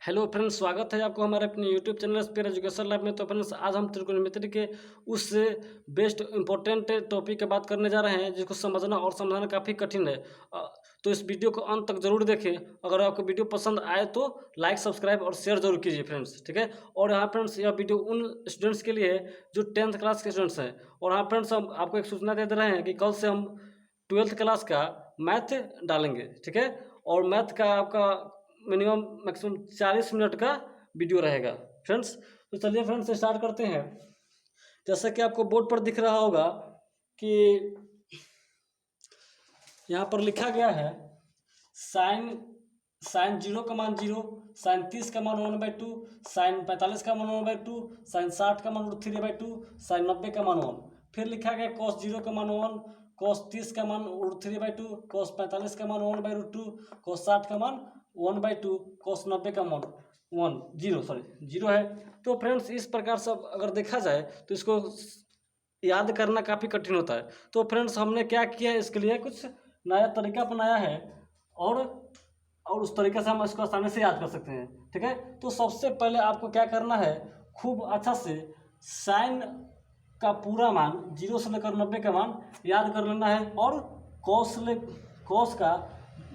Hello friends, स्वागत है आपको हमारे अपने YouTube channel Spare Education Lab में। तो फ्रेंड्स, आज हम त्रिकोणमिति के उस बेस्ट इंपॉर्टेंट टॉपिक की बात करने जा रहे हैं जिसको समझना और समझाना काफ़ी कठिन है। तो इस वीडियो को अंत तक जरूर देखें। अगर आपको वीडियो पसंद आए तो लाइक, सब्सक्राइब और शेयर जरूर कीजिए फ्रेंड्स, ठीक है। और यहाँ फ्रेंड्स, यह वीडियो उन स्टूडेंट्स के लिए है जो 10th क्लास के स्टूडेंट्स हैं। और हाँ फ्रेंड्स, हम आपको एक सूचना दे रहे हैं कि कल से हम 12th क्लास का मैथ डालेंगे, ठीक है। और मैथ का आपका मिनिमम मैक्सिमम 40 मिनट का वीडियो रहेगा फ्रेंड्स। तो चलिए फ्रेंड्स, स्टार्ट करते हैं। जैसा कि आपको बोर्ड पर दिख रहा होगा कि यहाँ पर लिखा गया है साइन साइन 0 का मान 0, साइन 30 का मान 1/2, साइन 45 का मान 1/2, साइन 60 का मान √3/2, साइन 90 का मान 1। फिर लिखा गया कॉस 0 का मान 1, कॉस 30 का मान √3/2, कॉस 45 का मान 1/2, कॉस 60 का मान 1/2, कॉस 90 का मान 0 है। तो फ्रेंड्स, इस प्रकार से अगर देखा जाए तो इसको याद करना काफ़ी कठिन होता है। तो फ्रेंड्स, हमने क्या किया है, इसके लिए कुछ नया तरीका अपनाया है और उस तरीके से हम इसको आसानी से याद कर सकते हैं, ठीक है। तो सबसे पहले आपको क्या करना है, खूब अच्छा से साइन का पूरा मान 0 से लेकर 90 का मान याद कर लेना है और कॉस का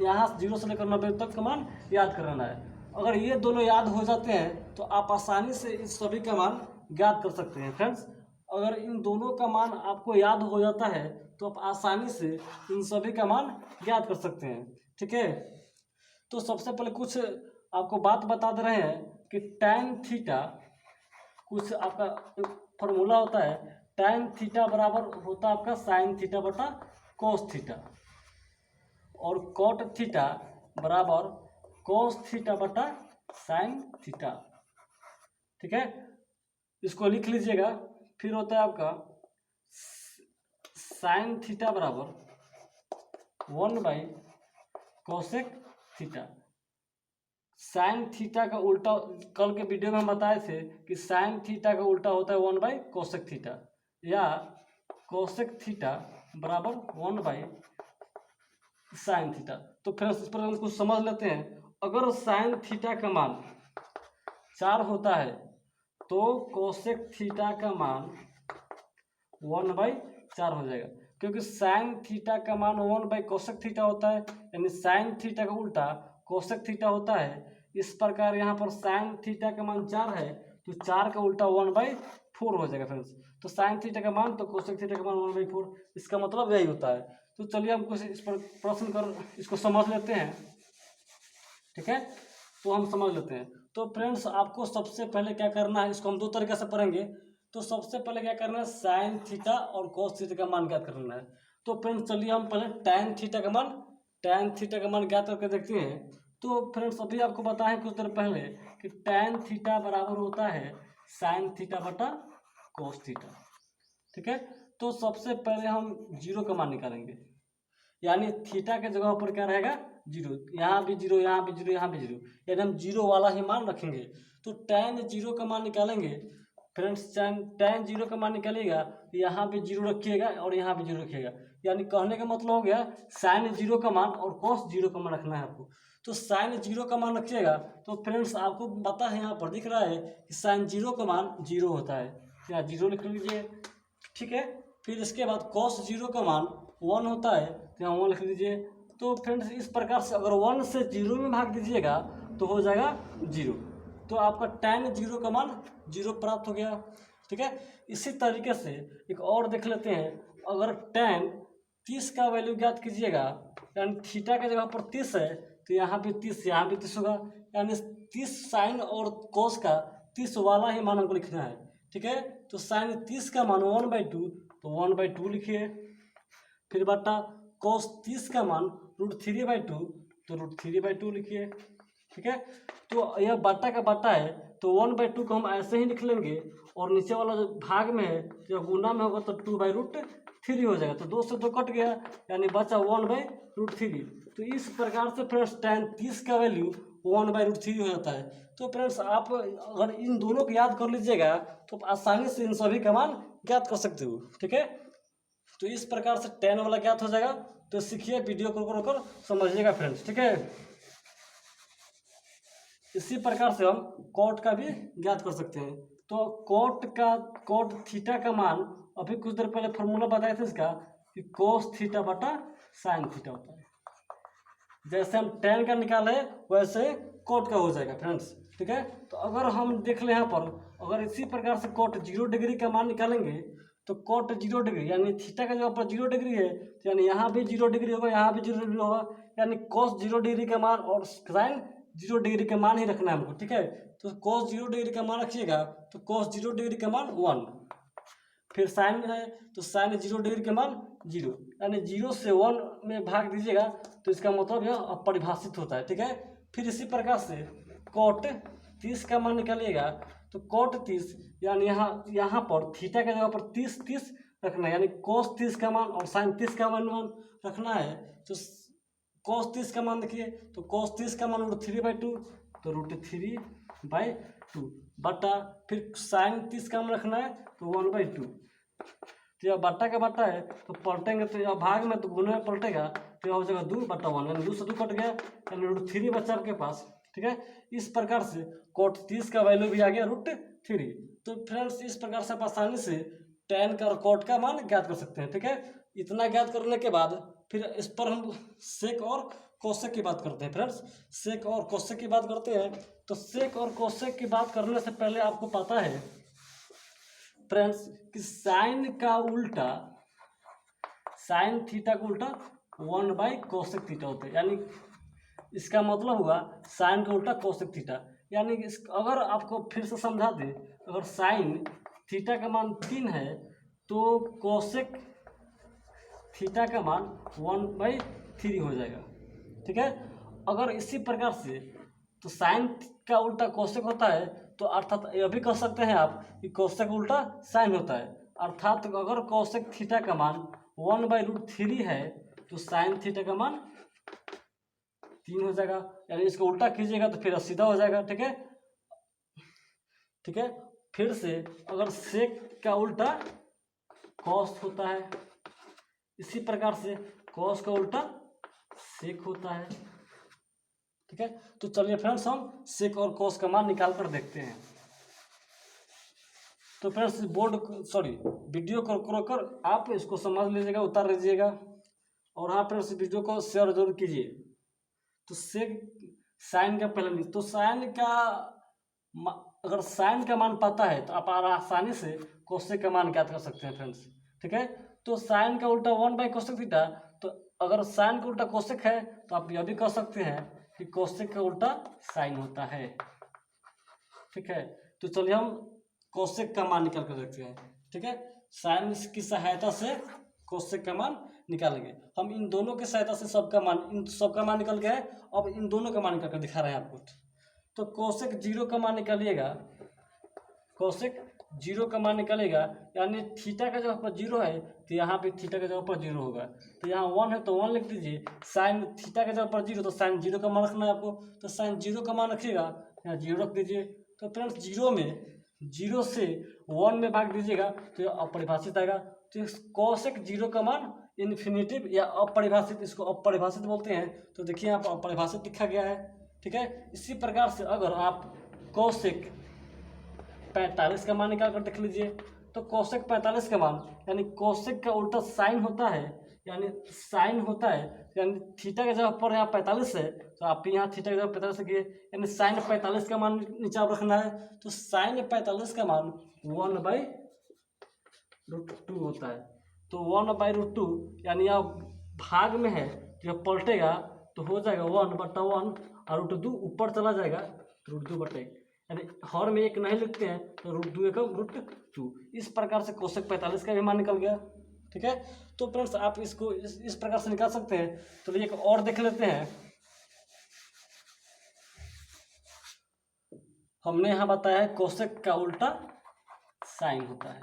यहाँ 0 से लेकर 90 तक का मान याद कर लेना है। अगर ये दोनों याद हो जाते हैं तो आप आसानी से इस सभी का मान ज्ञात कर सकते हैं फ्रेंड्स। अगर इन दोनों का मान आपको याद हो जाता है तो आप आसानी से इन सभी का मान ज्ञात कर सकते हैं, ठीक है। तो सबसे पहले कुछ आपको बात बता दे रहे हैं कि tan थीटा, कुछ आपका फॉर्मूला होता है। tan थीटा बराबर होता है आपका साइन थीटा बटा कोस थीटा, और कॉट थीटा बराबर कोस थीटा बटा साइन थीटा, ठीक है। इसको लिख लीजिएगा। फिर होता है आपका साइन थीटा बराबर 1/कोसेक थीटा। साइन थीटा का उल्टा, कल के वीडियो में हम बताए थे कि साइन थीटा का उल्टा होता है 1/कोसेक थीटा, या कोसेक थीटा बराबर 1/साइन थीटा। तो फ्रेंड्स, इस पर हम कुछ समझ लेते हैं। अगर साइन थीटा का मान 4 होता है तो कोसेक थीटा का मान 1/4 हो जाएगा, क्योंकि साइन थीटा का मान 1/कोसेक थीटा होता है, यानी साइन थीटा का उल्टा कोसेक थीटा होता है। इस प्रकार यहाँ पर साइन थीटा का मान 4 है तो 4 का उल्टा 1/4 हो जाएगा फ्रेंड्स। तो साइन थीटा का मान तो कोसेक थीटा का मान 1/4, इसका मतलब यही होता है। तो चलिए हम कुछ इस पर प्रश्न कर इसको समझ लेते हैं, ठीक है। तो हम समझ लेते हैं। तो फ्रेंड्स, आपको सबसे पहले क्या करना है, इसको हम दो तरीके से पढ़ेंगे। तो सबसे पहले क्या करना है, साइन थीटा और कोस थीटा का मान ज्ञात करना है। तो फ्रेंड्स, चलिए हम पहले tan थीटा का मान ज्ञात करके देखते हैं। तो फ्रेंड्स, अभी आपको बताएं कुछ देर पहले कि tan थीटा बराबर होता है साइन थीटा बटा कोस थीटा, ठीक है। तो सबसे पहले हम 0 का मान निकालेंगे, यानी थीटा के जगह पर क्या रहेगा, 0। यहाँ भी 0, यहाँ भी 0, यहाँ भी 0, यानी हम 0 वाला ही मान रखेंगे। तो tan 0 का मान निकालेंगे फ्रेंड्स। tan 0 का मान निकालिएगा, यहाँ भी 0 रखिएगा और यहाँ भी 0 रखिएगा। यानी कहने का मतलब हो गया साइन 0 का मान और cos 0 का मान रखना है आपको। तो साइन 0 का मान रखिएगा तो फ्रेंड्स, आपको पता है यहाँ पर दिख रहा है कि साइन 0 का मान 0 होता है, यहाँ 0 लिख लीजिए, ठीक है। फिर इसके बाद cos 0 का मान 1 होता है तो यहाँ 1 लिख लीजिए। तो फ्रेंड्स, इस प्रकार से अगर 1 से 0 में भाग दीजिएगा तो हो जाएगा 0। तो आपका tan 0 का मान 0 प्राप्त हो गया, ठीक है। इसी तरीके से एक और देख लेते हैं। अगर tan 30 का वैल्यू ज्ञात कीजिएगा, यानी थीटा के जगह पर 30 है तो यहाँ भी 30, यहाँ भी 30 होगा, यानी 30 साइन और कोस का 30 वाला ही मान हमको लिखना है, ठीक है। तो साइन 30 का मान 1/2 तो 1/2 लिखिए। फिर बटा कोस 30 का मान √3/2 तो √3/2 लिखिए, ठीक है। तो यह बटा का बटा है तो 1/2 को हम ऐसे ही लिख लेंगे, और नीचे वाला जो भाग में है जब गुना में होगा तो 2/√3 हो जाएगा। तो 2 से 2 कट गया, यानी बचा 1/√3। तो इस प्रकार से फ्रेंड्स tan 30 का वैल्यू 1/√3 हो जाता है। तो फ्रेंड्स, आप अगर इन दोनों को याद कर लीजिएगा तो आप आसानी से इन सभी का मान ज्ञात कर सकते हो, ठीक है। तो इस प्रकार से tan वाला ज्ञात हो जाएगा। तो सीखिए, वीडियो को रोक समझिएगा फ्रेंड्स, ठीक है। इसी प्रकार से हम कॉट का भी ज्ञात कर सकते हैं। तो कॉट थीटा का मान अभी कुछ देर पहले फॉर्मूला बताया था इसका कि कोस थीटा बटा साइन थीटा होता है। जैसे हम टेन का निकाले वैसे कॉट का हो जाएगा फ्रेंड्स, ठीक है। तो अगर हम देख ले यहाँ पर, अगर इसी प्रकार से कॉट 0 डिग्री का मान निकालेंगे तो कॉट 0 डिग्री यानी थीटा का जगह पर 0 डिग्री है तो यानी यहाँ भी 0 डिग्री होगा, यहाँ भी 0 डिग्री होगा, यानी कॉस 0 डिग्री का मान और साइन 0 डिग्री का मान ही रखना है हमको, ठीक है। तो कॉस 0 डिग्री का मान रखिएगा तो कॉस 0 डिग्री का मान 1, फिर साइन है तो साइन 0 डिग्री का मान 0, यानी 0 से 1 में भाग दीजिएगा तो इसका मतलब यह अपरिभाषित होता है, ठीक है। फिर इसी प्रकार से कॉट 30 का मान निकालिएगा तो कॉट 30 यानी यहाँ पर थीटा के जगह पर 30 रखना है, यानी कोस 30 का मान और साइन 30 का मान रखना है। तो कोस 30 का मान देखिए तो कोस 30 का मान √3/2 तो √3/2 बटा, फिर साइन 30 का मान रखना है तो 1/2। तो यह बट्टा का बट्टा है तो पलटेंगे तो यह भाग में तो गुने में पलटेगा तो यह हो जाएगा 2/1, यानी 2 से 2 कट गया, यानी √3 बचा आपके पास, ठीक है। इस प्रकार से कॉट 30 का वैल्यू भी आ गया √3। तो फ्रेंड्स इस प्रकार से आप आसानी से tan का और कॉट का मान ज्ञात कर सकते हैं, ठीक है। इतना ज्ञात करने के बाद फिर इस पर हम सेक और कोसेक की बात करते हैं फ्रेंड्स। सेक और कोसेक की बात करते हैं तो सेक और कोसेक की बात करने से पहले आपको पता है फ्रेंड्स कि साइन थीटा का उल्टा 1/कोसेक थीटा होता है, यानी इसका मतलब हुआ साइन का उल्टा कोसेक थीटा। यानी अगर आपको फिर से समझा दें, अगर साइन थीटा का मान 3 है तो कोसेक थीटा का मान 1/3 हो जाएगा, ठीक है। अगर इसी प्रकार से तो साइन का उल्टा कोसेक होता है तो अर्थात यह भी कह सकते हैं आप कि कोसेक उल्टा साइन होता है, अर्थात अगर कोसेक थीटा का मान 1/√3 है तो साइन थीटा का मान 3 हो जाएगा, यानी इसको उल्टा कीजिएगा तो फिर सीधा हो जाएगा, ठीक है, ठीक है। फिर से अगर सेक का उल्टा कॉस होता है, इसी प्रकार से कॉस का उल्टा सेक होता है, ठीक है। तो चलिए फ्रेंड्स हम सेक और कॉस का मान निकाल कर देखते हैं। तो फ्रेंड्स वीडियो को रोकर आप इसको समझ लीजिएगा, उतार लीजिएगा, और हाँ फ्रेंड्स वीडियो को शेयर जरूर कीजिए। तो सेक साइन का पहले तो साइन का अगर साइन का मान पता है तो आप आसानी से कोसेक का मान ज्ञात कर सकते हैं फ्रेंड्स, ठीक है। तो साइन का उल्टा 1/कोसेक थीटा, तो अगर साइन का उल्टा कोसेक है तो आप यह भी कह सकते हैं कि कोसेक का उल्टा साइन होता है, ठीक है। तो चलिए हम कोसेक का मान निकाल कर देखते हैं, ठीक है। साइन की सहायता से कोसेक का मान निकालेंगे हम, इन दोनों की सहायता से इन सबका मान निकल गया है। अब इन दोनों का मान निकाल कर दिखा रहे हैं आपको। तो कोसेक 0 का मान निकालिएगा, कोसेक 0 का मान निकालेगा, यानी थीटा का जगह पर 0 है तो यहाँ पे थीटा के जगह पर 0 होगा, तो यहाँ 1 है तो 1 लिख दीजिए। साइन थीटा के जगह पर 0 तो साइन 0 का मान रखना है आपको, तो साइन 0 का मान रखिएगा, यहाँ 0 रख दीजिए। तो फ्रेंड्स 0 से 1 में भाग दीजिएगा तो यह अपरिभाषित आएगा। तो कोसेक 0 का मान इन्फिनिटिव या अपरिभाषित, इसको अपरिभाषित बोलते हैं। तो देखिए यहाँ पर अपरिभाषित लिखा गया है, ठीक है। इसी प्रकार से अगर आप कोसेक 45 का मान निकाल कर देख लीजिए, तो कोसेक 45 का मान यानी कोसेक का उल्टा साइन होता है, यानी थीटा के जगह पर यहाँ 45 है तो आप यहाँ थीटा की जगह 45 लिखिए, यानी साइन 45 का मान नीचे आप रखना है। तो साइन 45 का मान 1/√2 होता है। तो 1/√2 यानी आप भाग में है तो यह पलटेगा तो हो जाएगा 1/1 और √2 ऊपर चला जाएगा तो √2/1, यानी हर में एक नहीं लिखते हैं तो √2 का √2। इस प्रकार से कोसेक 45 का भी मान निकल गया, ठीक है। तो फ्रेंड्स आप इसको इस प्रकार से निकाल सकते हैं। तो एक और देख लेते हैं। हमने यहाँ बताया है कोसेक का उल्टा साइन होता है।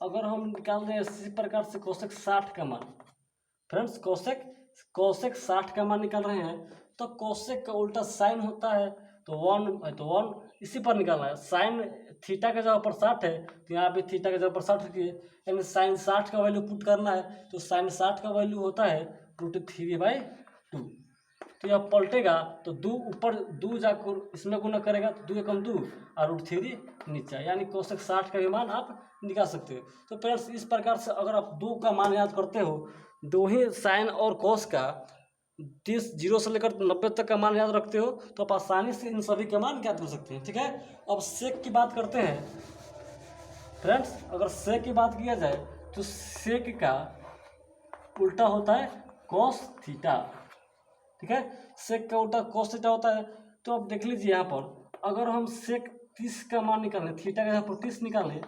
अगर हम निकाल दें इसी प्रकार से कोसेक 60 का मान, फ्रेंड्स कोसेक 60 का मान निकाल रहे हैं तो कोसेक का उल्टा साइन होता है, तो 1 इसी पर निकालना है। साइन थीटा के जगह पर 60 है तो यहाँ पे थीटा के जगह पर 60 रखिए, यानी साइन 60 का वैल्यू पुट करना है। तो साइन 60 का वैल्यू होता है √3/2, तो यह पलटेगा तो 2 ऊपर 2 जाकर इसमें गुना करेगा तो 2 एकम 2 और √3 नीचे, यानी कोसेक 60 का भी मान आप निकाल सकते हो। तो फ्रेंड्स इस प्रकार से अगर आप 2 का मान याद करते हो, दो ही साइन और कोस का 0 से लेकर 90 तक का मान याद रखते हो तो आप आसानी से इन सभी के मान याद कर सकते हैं। ठीक है, अब सेक की बात करते हैं फ्रेंड्स। अगर सेक की बात किया जाए तो सेक का उल्टा होता है कॉस थीटा। ठीक है, सेक का उल्टा कॉस थीटा होता है। तो अब देख लीजिए यहाँ पर अगर हम सेक 30 का मान निकालें, थीटा का यहाँ पर 30 निकालें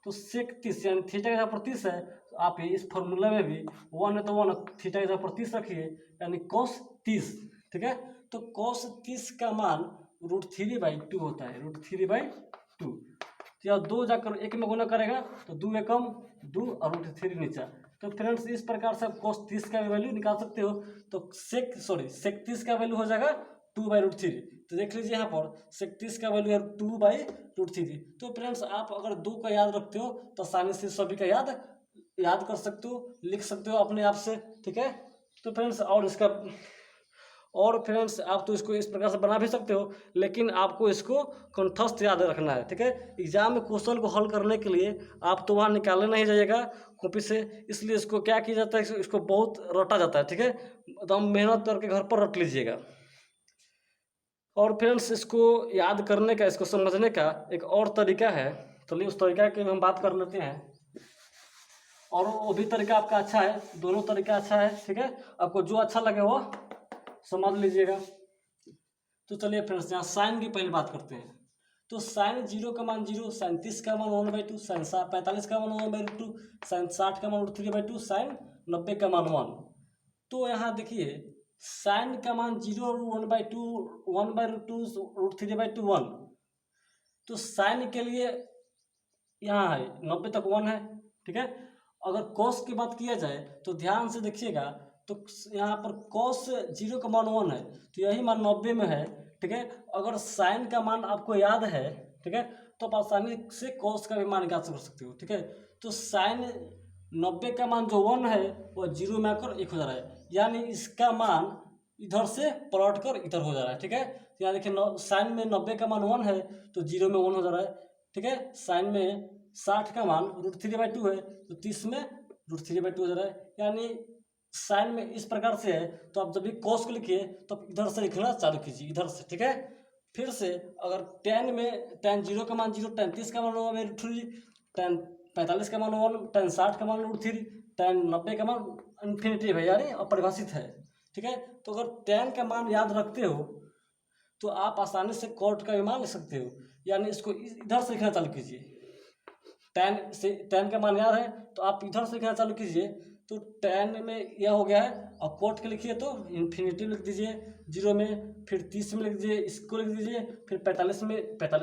तो सेक 30 यानी थीटा का यहाँ पर 30 है, तो आप इस फॉर्मूला में भी 1 है तो 1 थीटा का यहाँ पर 30 रखिए यानी कॉस 30। ठीक है, तो कॉस 30 का मान √3/2 होता है, √3/2। या 2 जाकर 1 में गुना करेगा तो 2 एकम 2 और √3 नीचा। तो फ्रेंड्स इस प्रकार से आप cos 30 का वैल्यू निकाल सकते हो। तो सेक 30 का वैल्यू हो जाएगा 2/√3। तो देख लीजिए यहाँ पर सेक 30 का वैल्यू है 2/√3। तो फ्रेंड्स आप अगर 2 का याद रखते हो तो आसानी से सभी का याद कर सकते हो, लिख सकते हो अपने आप से। ठीक है, तो फ्रेंड्स फ्रेंड्स आप तो इसको इस प्रकार से बना भी सकते हो, लेकिन आपको इसको कंठस्थ याद रखना है। ठीक है, एग्जाम में क्वेश्चन को हल करने के लिए आप तो वहाँ निकालने नहीं जाइएगा कॉपी से, इसलिए इसको क्या किया जाता है, इसको बहुत रटा जाता है। ठीक है, एकदम मेहनत करके घर पर रट लीजिएगा। और फ्रेंड्स इसको याद करने का, इसको समझने का एक और तरीका है, चलिए उस तरीका की हम बात कर लेते हैं। और वो भी तरीका आपका अच्छा है, दोनों तरीका अच्छा है। ठीक है, आपको जो अच्छा लगे वो समझ लीजिएगा। तो चलिए फ्रेंड्स यहाँ साइन की पहले बात करते हैं। तो साइन 0 का मान 0, साइन 30 का मान 1/2, साइन 45 का मान 1/√2, साइन 60 का मान √3/2, साइन 90 का मान 1। तो यहाँ देखिए साइन का मान 0, 1/2, 1/√2, √3/2, 1। तो साइन के लिए यहाँ है 90 तक 1 है। ठीक है, अगर कॉस की बात किया जाए तो ध्यान से देखिएगा, तो यहाँ पर कॉस 0 का मान 1 है तो यही मान 90 में है। ठीक है, अगर साइन का मान आपको याद है, ठीक है, तो आप आसानी से कॉस का भी मान याद कर सकते हो। ठीक है, तो साइन 90 का मान जो 1 है वो 0 में आकर 1 हो जा रहा है, यानी इसका मान इधर से पलट कर इधर हो जा रहा है। ठीक है, तो यहाँ देखिए साइन में 90 का मान 1 है तो 0 में 1 हो जा रहा है। ठीक है, साइन में 60 का मान √3/2 है तो 30 में √3/2 हो जा रहा है, यानी साइन में इस प्रकार से है। तो आप जब भी कॉस को लिखिए तो आप इधर से लिखना चालू कीजिए, इधर से। ठीक है, फिर से अगर tan में tan 0 का मान 0, tan 30 का मान 1/√3, tan 45 का मान 1, tan 60 का मान √3, tan 90 का मान इन्फिनिटी है, यानी अपरिभाषित है। ठीक है, तो अगर tan का मान याद रखते हो तो आप आसानी से कॉट का भी मान लिख सकते हो, यानी इसको इधर से लिखना चालू कीजिए। tan का मान याद है तो आप इधर से लिखना चालू कीजिए, तो tan में यह हो गया है। और कोट के लिखिए तो इन्फिनिटी लिख दीजिए 0 में, फिर 30 में लिख दीजिए, इसको लिख दीजिए, फिर 45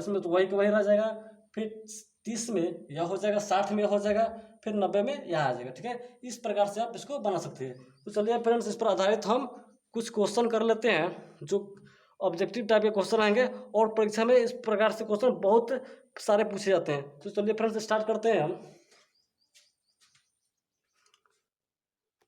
में तो वही रह जाएगा, फिर 30 में यह हो जाएगा, 60 में यह हो जाएगा, फिर 90 में यह आ जाएगा। ठीक है, इस प्रकार से आप इसको बना सकते हैं। तो चलिए फ्रेंड्स इस पर आधारित हम कुछ क्वेश्चन कर लेते हैं जो ऑब्जेक्टिव टाइप के क्वेश्चन आएंगे, और परीक्षा में इस प्रकार से क्वेश्चन बहुत सारे पूछे जाते हैं। तो चलिए फ्रेंड्स स्टार्ट करते हैं हम।